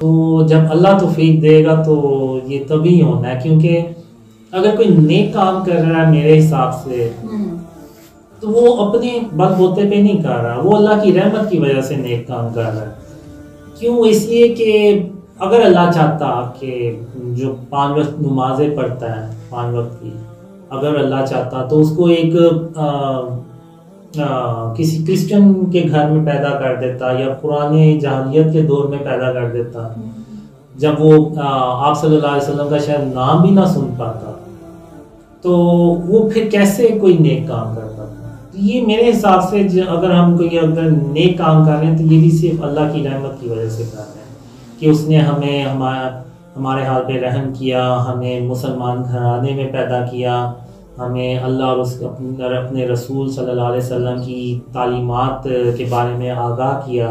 تو جب اللہ توفیق دے گا تو یہ تبھی ہونا ہے، کیونکہ اگر کوئی نیک کام کر رہا ہے میرے حساب سے تو وہ اپنے بل بوتے پہ نہیں کر رہا، وہ اللہ کی رحمت کی وجہ سے نیک کام کر رہا ہے۔ کیوں؟ اس لیے کہ اگر اللہ چاہتا کہ جو 5 وقت نمازیں پڑھتا ہے 5 وقت کی، اگر اللہ چاہتا تو اس کو ایک کسی کرسچن کے گھر میں پیدا کر دیتا یا پرانے جاہلیت کے دور میں پیدا کر دیتا، جب وہ آپ صلی اللہ علیہ وسلم کا شاید نام بھی نہ سن پاتا، تو وہ پھر کیسے کوئی نیک کام کر پاتا؟ یہ میرے حساب سے اگر ہم کوئی اگر نیک کام کر رہے ہیں تو یہ بھی صرف اللہ کی رحمت کی وجہ سے کر رہے ہیں کہ اس نے ہمیں ہمارے حال پہ رحم کیا، ہمیں مسلمان گھرانے میں پیدا کیا، ہمیں اللہ اور اپنے رسول صلی اللہ علیہ وسلم کی تعلیمات کے بارے میں آگاہ کیا،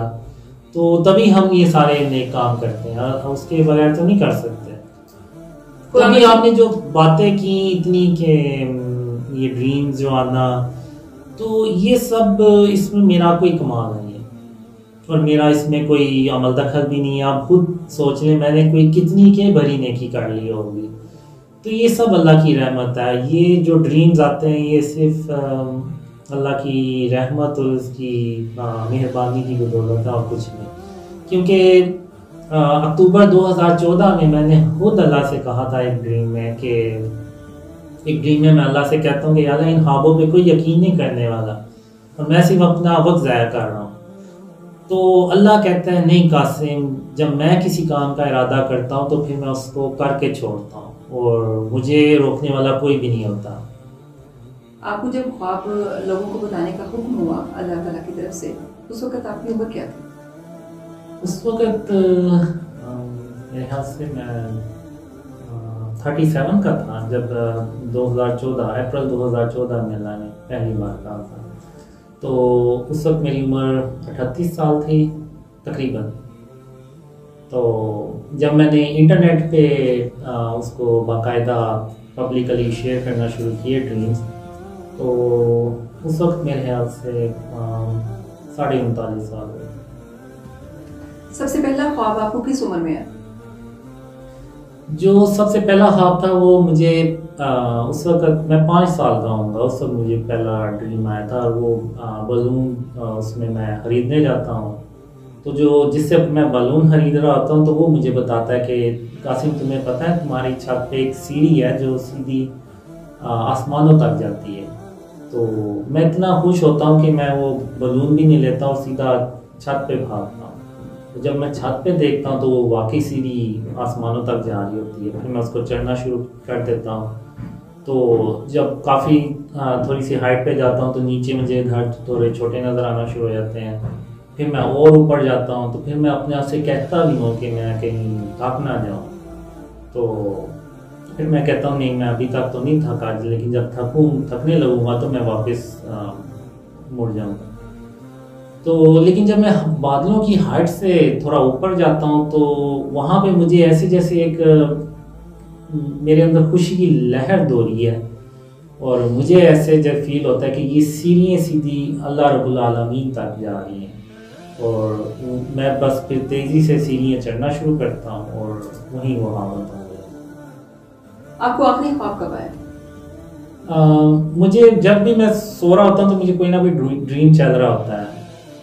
تو تبھی ہم یہ سارے نیک کام کرتے ہیں، اس کے بغیر تو نہیں کر سکتے۔ ابھی آپ نے جو باتیں کی اتنی کہ یہ ڈریمز جو آنا، تو یہ سب اس میں میرا کوئی کمال نہیں ہے اور میرا اس میں کوئی عمل دخل بھی نہیں ہے۔ آپ خود سوچ لیں میں نے کوئی کتنی کے بھری نیکی کر لی ہوگی، تو یہ سب اللہ کی رحمت ہے۔ یہ جو ڈریمز آتے ہیں یہ صرف اللہ کی رحمت اور اس کی مہربانی کی بدولت ہے اور کچھ نہیں، کیونکہ اکتوبر 2014 میں نے خود اللہ سے کہا تھا ایک ڈریم میں میں اللہ سے کہتا ہوں کہ یا اللہ ان خوابوں پہ کوئی یقین نہیں کرنے والا اور میں صرف اپنا وقت ضائع کر رہا ہوں۔ تو اللہ کہتا ہے نہیں قاسم، جب میں کسی کام کا ارادہ کرتا ہوں تو پھر میں اس کو کر کے چھوڑتا ہوں اور مجھے روکنے والا کوئی بھی نہیں ہوتا۔ آپ کو جب خواب لوگوں کو بتانے کا حکم ہوا اللہ تعالیٰ کی طرف سے، اس وقت آپ کی عمر کیا تھی؟ اس وقت میرے خیال سے میں 37 کا تھا جب 2014 اپریل 2014 میں اللہ نے پہلی بار کہا تھا، تو اس وقت میری عمر 38 سال تھی تقریباً۔ تو جب میں نے انٹرنیٹ پہ اس کو باقاعدہ پبلکلی شیئر کرنا شروع کیے ڈریمز، تو اس وقت میرے خیال سے 39.5 سال ہوئے۔ سب سے پہلا خواب آپ کو کس عمر میں ہے؟ جو سب سے پہلا خواب تھا وہ مجھے اس وقت میں 5 سال کا ہوں گا، اس وقت مجھے پہلا ڈریم آیا تھا، اور وہ بلون اس میں خریدنے جاتا ہوں، تو جس سے میں بلون خرید رہا ہوتا ہوں تو وہ مجھے بتاتا ہے کہ قاسم تمہیں پتہ ہے تمہاری چھت پہ ایک سیڑھی ہے جو سیدھی آسمانوں تک جاتی ہے۔ تو میں اتنا خوش ہوتا ہوں کہ میں وہ بلون بھی نہیں لیتا اور سیدھا چھت پہ بھاگتا ہوں۔ جب میں چھت پہ دیکھتا ہوں تو وہ واقعی سیدھی آسمانوں تک جا رہی ہوتی ہے، پھر میں اس کو چڑھنا شروع کر دیتا ہوں۔ تو جب کافی تھوڑی سی ہائٹ پہ جاتا ہوں تو نیچے مجھے گھر تھوڑے چھوٹے نظر آنا شروع ہو جاتے ہیں، پھر میں اور اوپر جاتا ہوں تو پھر میں اپنے آپ سے کہتا بھی ہوں کہ میں کہیں تھک نہ جاؤں، تو پھر میں کہتا ہوں نہیں میں ابھی تک تو نہیں تھکا، لیکن جب تھکنے لگوں گا تو میں واپس مڑ جاؤں گا۔ تو لیکن جب میں بادلوں کی ہائٹ سے تھوڑا اوپر جاتا ہوں تو وہاں پہ مجھے ایسے جیسے ایک میرے اندر خوشی کی لہر دوڑی ہے، اور مجھے ایسے جب فیل ہوتا ہے کہ یہ سیڑھیاں سیدھی اللہ رب العالمین تک جا رہی ہیں، اور میں بس پھر تیزی سے سیڑھیاں چڑھنا شروع کرتا ہوں اور وہیں وہاں ہوتا ہوں۔ آپ کو آخری خواب کب آیا؟ مجھے جب بھی میں سو رہا ہوتا ہوں تو مجھے کوئی نہ کوئی ڈریم چل رہا ہوتا ہے،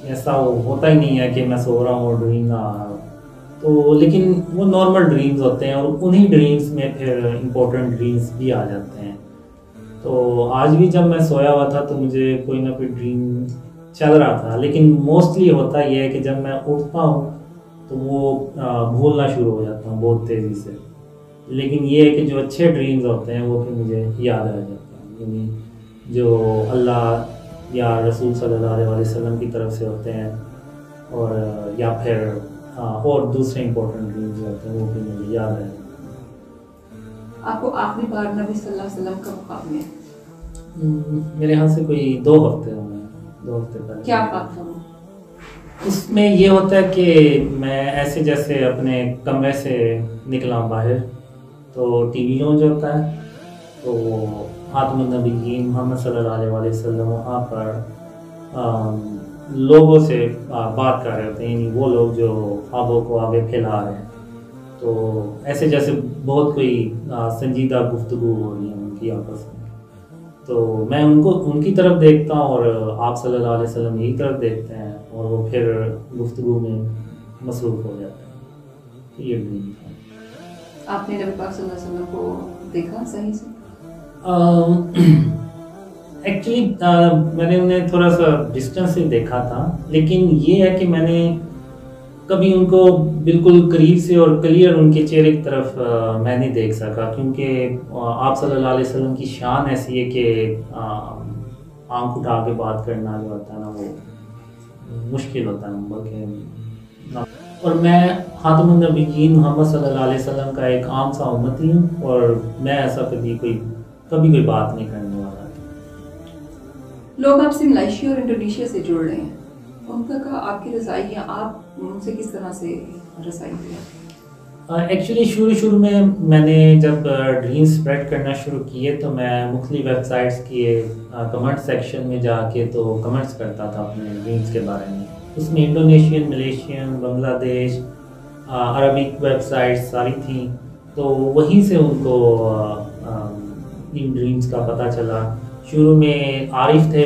ایسا ہوتا ہی نہیں ہے کہ میں سو رہا ہوں اور ڈریم نہ آ رہا ہوں، تو لیکن وہ نارمل ڈریمز ہوتے ہیں اور انہی ڈریمز میں پھر امپورٹنٹ ڈریمز بھی آ جاتے ہیں۔ تو آج بھی جب میں سویا ہوا تھا تو مجھے کوئی نہ کوئی ڈریم چل رہا تھا، لیکن موسٹلی ہوتا یہ ہے کہ جب میں اٹھتا ہوں تو وہ بھولنا شروع ہو جاتا ہوں بہت تیزی سے، لیکن یہ ہے کہ جو اچھے ڈریمز ہوتے ہیں وہ پھر مجھے یاد رہ جاتے ہیں، یعنی جو اللہ یا رسول صلی اللہ علیہ وسلم کی طرف سے ہوتے ہیں، اور یا پھر اور دوسرے امپورٹنٹ ڈریمز ہوتے ہیں وہ بھی مجھے یاد ہے۔ آپ کو آخری بار نبی صلی اللہ علیہ وسلم کا خواب میں میرے خیال سے کوئی 2 ہفتے ہوئے ہیں، 2 ہفتے پہلے۔ کیا خواب تھا؟ اس میں یہ ہوتا ہے کہ میں ایسے جیسے اپنے کمرے سے نکلا باہر تو ٹی وی لانچ ہوتا ہے، تو خاتم النبیین محمد صلی اللہ علیہ وسلم وہاں پر لوگوں سے بات کر رہے ہوتے ہیں، یعنی وہ لوگ جو خوابوں کو آگے پھیلا رہے ہیں، تو ایسے جیسے بہت کوئی سنجیدہ گفتگو ہو رہی ہے ان کی آپس میں، تو میں ان کی طرف دیکھتا ہوں اور آپ صلی اللہ علیہ وسلم یہی طرف دیکھتے ہیں، اور وہ پھر گفتگو میں مصروف ہو جاتے ہیں. یہ ڈریم تھا. آپ نے نبی پاک صلی اللہ علیہ وسلم کو دیکھا صحیح سے؟ ایکچولی میں نے انہیں تھوڑا سا ڈسٹینس سے دیکھا تھا، لیکن یہ ہے کہ میں نے کبھی ان کو بالکل قریب سے اور کلیئر ان کے چہرے کی طرف میں نہیں دیکھ سکا، کیونکہ آپ صلی اللہ علیہ وسلم کی شان ایسی ہے کہ آنکھ اٹھا کے بات کرنا جو ہوتا ہے نا وہ مشکل ہوتا ہے، بلکہ اور میں خاتم النبیین محمد صلی اللہ علیہ وسلم کا ایک عام سا امتی ہوں، اور میں ایسا کبھی کوئی بات نہیں کرنے والا. لوگ آپ سے ملائیشیا اور انڈونیشیا سے جڑ رہے ہیں، ان تک آپ کی رسائی یا آپ ان سے کس طرح سے رسائی ہوئی؟ ایکچولی شروع میں نے جب ڈریم اسپریڈ کرنا شروع کیے تو میں مختلف ویب سائٹس کے کمنٹ سیکشن میں جا کے تو کمنٹس کرتا تھا اپنے ڈریمز کے بارے میں. اس میں انڈونیشین، ملیشین، بنگلہ دیش، عربک ویب سائٹس ساری تھیں، تو وہیں سے ان کو ان ڈریمز کا پتہ چلا. شروع میں عارف تھے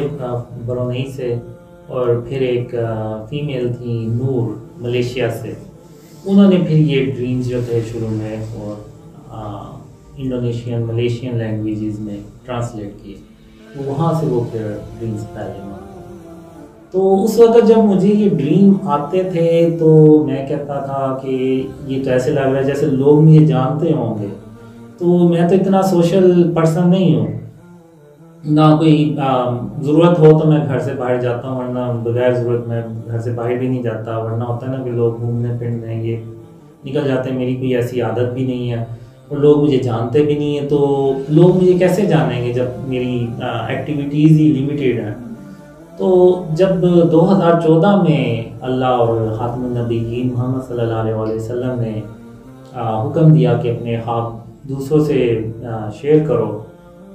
برونئی سے، اور پھر ایک فیمیل تھی نور ملیشیا سے، انہوں نے پھر یہ ڈریمز جو تھے شروع میں اور انڈونیشین ملیشین لینگویجز میں ٹرانسلیٹ کیے، وہاں سے وہ پھر ڈریمز پھیلے. تو اس وقت جب مجھے یہ ڈریم آتے تھے تو میں کہتا تھا کہ یہ تو ایسے لگ رہا ہے جیسے لوگ مجھے جانتے ہوں گے، تو میں تو اتنا سوشل پرسن نہیں ہوں، نہ کوئی ضرورت ہو تو میں گھر سے باہر جاتا ہوں، ورنہ بغیر ضرورت میں گھر سے باہر بھی نہیں جاتا. ورنہ ہوتا ہے نا کہ لوگ گھومنے پھرنے یہ نکل جاتے ہیں، میری کوئی ایسی عادت بھی نہیں ہے، اور لوگ مجھے جانتے بھی نہیں ہیں، تو لوگ مجھے کیسے جانیں گے جب میری ایکٹیویٹیز ہی لیمیٹیڈ ہیں. تو جب 2014 میں اللہ اور خاتم النبیین محمد صلی اللہ علیہ وسلم نے حکم دیا کہ اپنے خواب دوسروں سے شیئر کرو،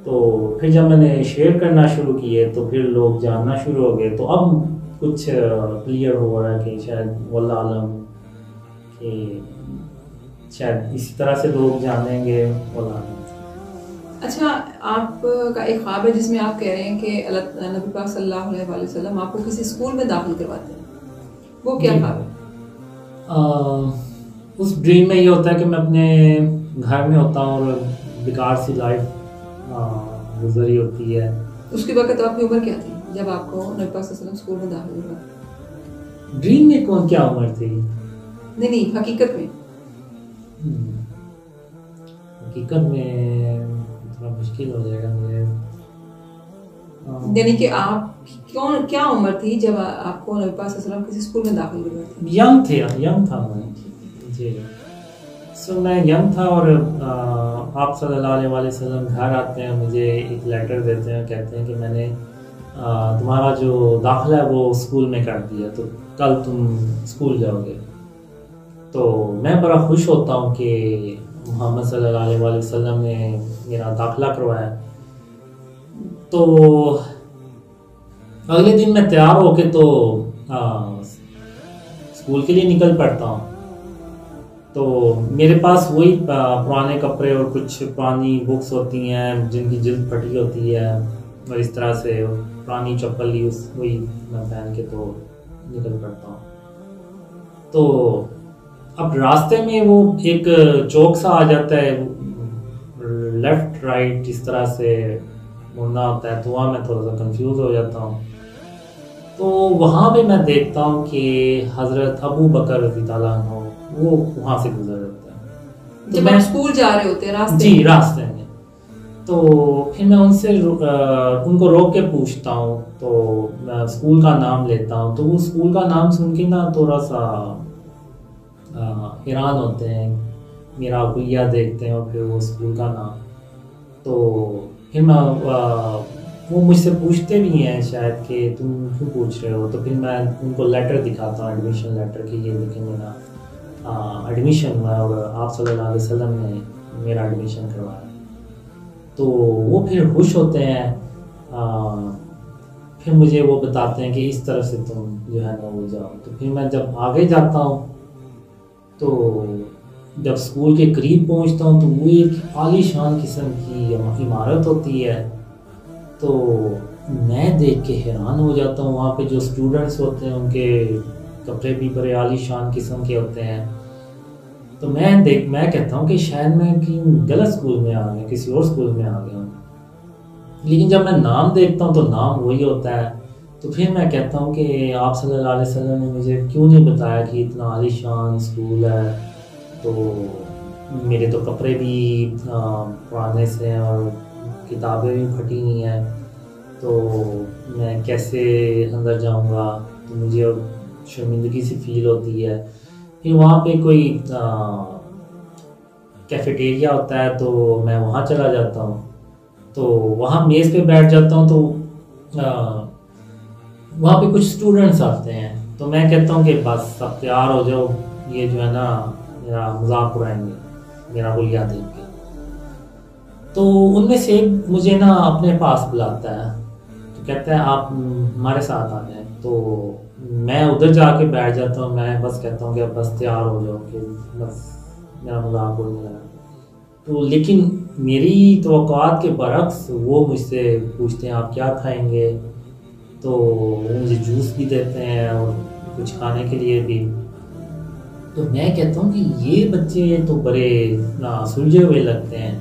تو پھر جب میں نے شیئر کرنا شروع کیے تو پھر لوگ جاننا شروع ہو گئے. تو اب کچھ کلیئر ہو رہا ہے کہ شاید واللہ عالم کہ شاید اسی طرح سے لوگ جانیں گے. واللہ عالم. اچھا، آپ کا ایک خواب ہے جس میں آپ کہہ رہے ہیں کہ نبی پاک صلی اللہ علیہ وآلہ وسلم آپ کو کسی اسکول میں داخل کرواتے ہیں، وہ کیا خواب ہے؟ اس ڈریم میں یہ ہوتا ہے کہ میں اپنے گھر میں ہوتا ہوں اور بیکار سی لائف گزری ہوتی ہے. اس کے وقت آپ کی عمر کیا تھی جب آپ کو نبی پاک صلی اللہ علیہ وسلم اسکول میں داخل کرواتے؟ ڈریم میں کون کیا عمر تھی؟ نہیں حقیقت میں. حقیقت میں تھوڑا مشکل ہو جائے گا مجھے. یعنی کہ آپ کیا عمر تھی جب آپ کو نبی پاک صلی اللہ علیہ وسلم کسی اسکول میں داخل کرواتے؟ ینگ تھا میں جی. میں ینگ تھا، اور آپ صلی اللہ علیہ وسلم گھر آتے ہیں، مجھے ایک لیٹر دیتے ہیں، کہتے ہیں کہ میں نے تمہارا جو داخلہ ہے وہ اسکول میں کر دیا، تو کل تم اسکول جاؤ گے. تو میں بڑا خوش ہوتا ہوں کہ محمد صلی اللہ علیہ وسلم نے میرا داخلہ کروایا. تو اگلے دن میں تیار ہو کے تو اسکول کے لیے نکل پڑتا ہوں. تو میرے پاس وہی پرانے کپڑے اور کچھ پرانی بکس ہوتی ہیں جن کی جلد پھٹی ہوتی ہے، اور اس طرح سے پرانی چپل لی وہی میں پہن کے تو نکل پڑتا ہوں. تو اب راستے میں وہ ایک چوک سا آ جاتا ہے، لیفٹ رائٹ اس طرح سے مڑنا ہوتا ہے، تو وہاں میں تھوڑا سا کنفیوز ہو جاتا ہوں. تو وہاں پہ میں دیکھتا ہوں کہ حضرت ابو بکر رضی اللہ عنہ وہ وہاں سے گزر جاتا ہے. جب آپ اسکول جا رہے ہوتے ہیں راستے؟ جی راستے میں. تو پھر میں ان کو روک کے پوچھتا ہوں، تو میں اسکول کا نام لیتا ہوں، تو وہ اسکول کا نام سن کے نا تھوڑا سا حیران ہوتے ہیں، میرا حلیہ دیکھتے ہیں اور پھر وہ اسکول کا نام. تو پھر میں وہ مجھ سے پوچھتے بھی ہیں شاید کہ تم کیوں پوچھ رہے ہو. تو پھر میں ان کو لیٹر دکھاتا ہوں، ایڈمیشن لیٹر، کہ یہ دیکھیں میرا ایڈمیشن ہوا ہے اور آپ صلی اللہ علیہ وسلم نے میرا ایڈمیشن کروایا. تو وہ پھر خوش ہوتے ہیں. پھر مجھے وہ بتاتے ہیں کہ اس طرح سے تم جو ہے نا وہ جاؤ. تو پھر میں جب آگے جاتا ہوں تو جب اسکول کے قریب پہنچتا ہوں تو وہ ایک عالی شان قسم کی عمارت ہوتی ہے. تو میں دیکھ کے حیران ہو جاتا ہوں. وہاں پہ جو اسٹوڈنٹس ہوتے ہیں ان کے کپڑے بھی بڑے عالی شان قسم کے ہوتے ہیں. تو میں کہتا ہوں کہ شاید میں غلط اسکول میں آ گیا, کسی اور اسکول میں آ گیا ہوں. لیکن جب میں نام دیکھتا ہوں تو نام وہی ہوتا ہے. تو پھر میں کہتا ہوں کہ آپ صلی اللہ علیہ وسلم نے مجھے کیوں نہیں بتایا کہ اتنا عالی شان اسکول ہے. تو میرے تو کپڑے بھی پرانے سے ہیں اور کتابیں بھی پھٹی ہوئی ہیں, تو میں کیسے اندر جاؤں گا. تو مجھے اب شرمندگی سی فیل ہوتی ہے. پھر وہاں پہ کوئی کیفیٹیریا ہوتا ہے تو میں وہاں چلا جاتا ہوں. تو وہاں میز پہ بیٹھ جاتا ہوں. تو وہاں پہ کچھ اسٹوڈنٹس آتے ہیں تو میں کہتا ہوں کہ بس اب تیار ہو جاؤ, یہ جو ہے نا میرا مذاق اڑائیں گے میرا حلیہ دیکھ کے. تو ان میں سے ایک مجھے نا اپنے پاس بلاتا ہے, تو کہتا ہے آپ ہمارے ساتھ آ جائیں. تو میں ادھر جا کے بیٹھ جاتا ہوں. میں بس کہتا ہوں کہ اب بس تیار ہو جاؤ کہ بس میرا مذاق اڑنے لگا. تو لیکن میری توقعات کے برعکس وہ مجھ سے پوچھتے ہیں آپ کیا کھائیں گے. تو وہ مجھے جوس بھی دیتے ہیں اور کچھ کھانے کے لیے بھی. تو میں کہتا ہوں کہ یہ بچے تو بڑے سلجھے ہوئے لگتے ہیں.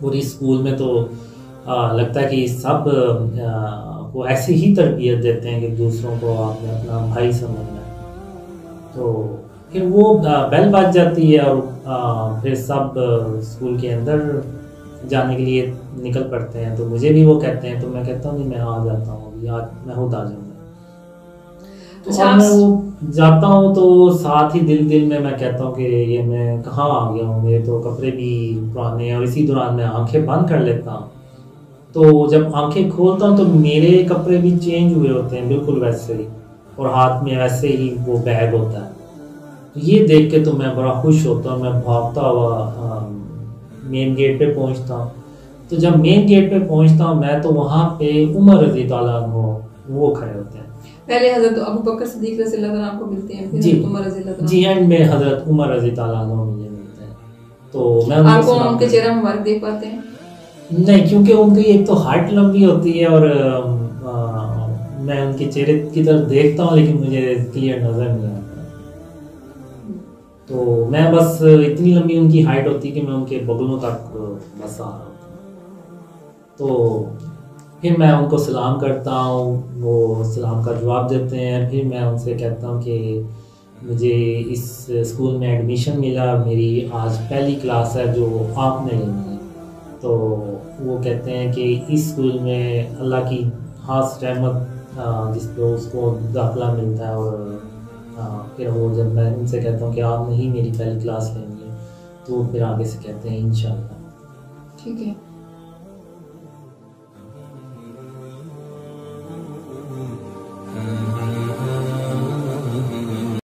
پوری اسکول میں تو لگتا ہے کہ سب کو ایسی ہی تربیت دیتے ہیں کہ دوسروں کو آپ نے اپنا بھائی سمجھنا ہے. تو پھر وہ بیل بج جاتی ہے اور پھر سب اسکول کے اندر جانے کے لیے نکل پڑتے ہیں. تو مجھے بھی وہ کہتے ہیں, تو میں کہتا ہوں کہ میں آ جاتا ہوں, ابھی آج میں خود آ جاؤں گا. تو اب میں وہ جاتا ہوں تو ساتھ ہی دل میں کہتا ہوں کہ یہ میں کہاں آ گیا ہوں, میرے تو کپڑے بھی پرانے ہیں. اور اسی دوران میں آنکھیں بند کر لیتا ہوں. تو جب آنکھیں کھولتا ہوں تو میرے کپڑے بھی چینج ہوئے ہوتے ہیں بالکل ویسے ہی, اور ہاتھ میں ویسے ہی وہ بیگ ہوتا ہے. تو یہ دیکھ کے تو میں بڑا خوش ہوتا ہوں. میں بھاگتا ہوا مین گیٹ پہ پہنچتا ہوں. تو جب مین گیٹ پہ پہنچتا ہوں میں تو وہاں پہ عمر رضی تعالیٰ عنہ وہ کھڑے ہوتے ہیں. پہلے حضرت ابو بکر صدیق رضی اللہ عنہ کو ملتے ہیں, پھر عمر رضی اللہ عنہ. جی اینڈ میں حضرت عمر رضی تعالیٰ عنہ مجھے ملتے ہیں. تو میں آپ کو ان کے چہرہ مبارک دیکھ پاتے ہیں؟ نہیں, کیونکہ ان کی ایک تو ہائٹ لمبی ہوتی ہے اور میں ان کے چہرے کی طرف دیکھتا ہوں لیکن مجھے کلیئر نظر نہیں آتا. تو میں بس اتنی لمبی ان کی ہائٹ ہوتی ہے کہ میں ان کے بغلوں تک بس آ رہا ہوتا ہوں. تو پھر میں ان کو سلام کرتا ہوں, وہ سلام کا جواب دیتے ہیں. پھر میں ان سے کہتا ہوں کہ مجھے اس اسکول میں ایڈمیشن ملا, میری آج پہلی کلاس ہے جو آپ نے لینی ہے. تو وہ کہتے ہیں کہ اس اسکول میں اللہ کی خاص رحمت جس پہ اس کو داخلہ ملتا ہے. اور پھر وہ جب میں ان سے کہتا ہوں کہ آپ نہیں میری پہلی کلاس لینی ہے, تو پھر آگے سے کہتے ہیں انشاءاللہ. ٹھیک ہے.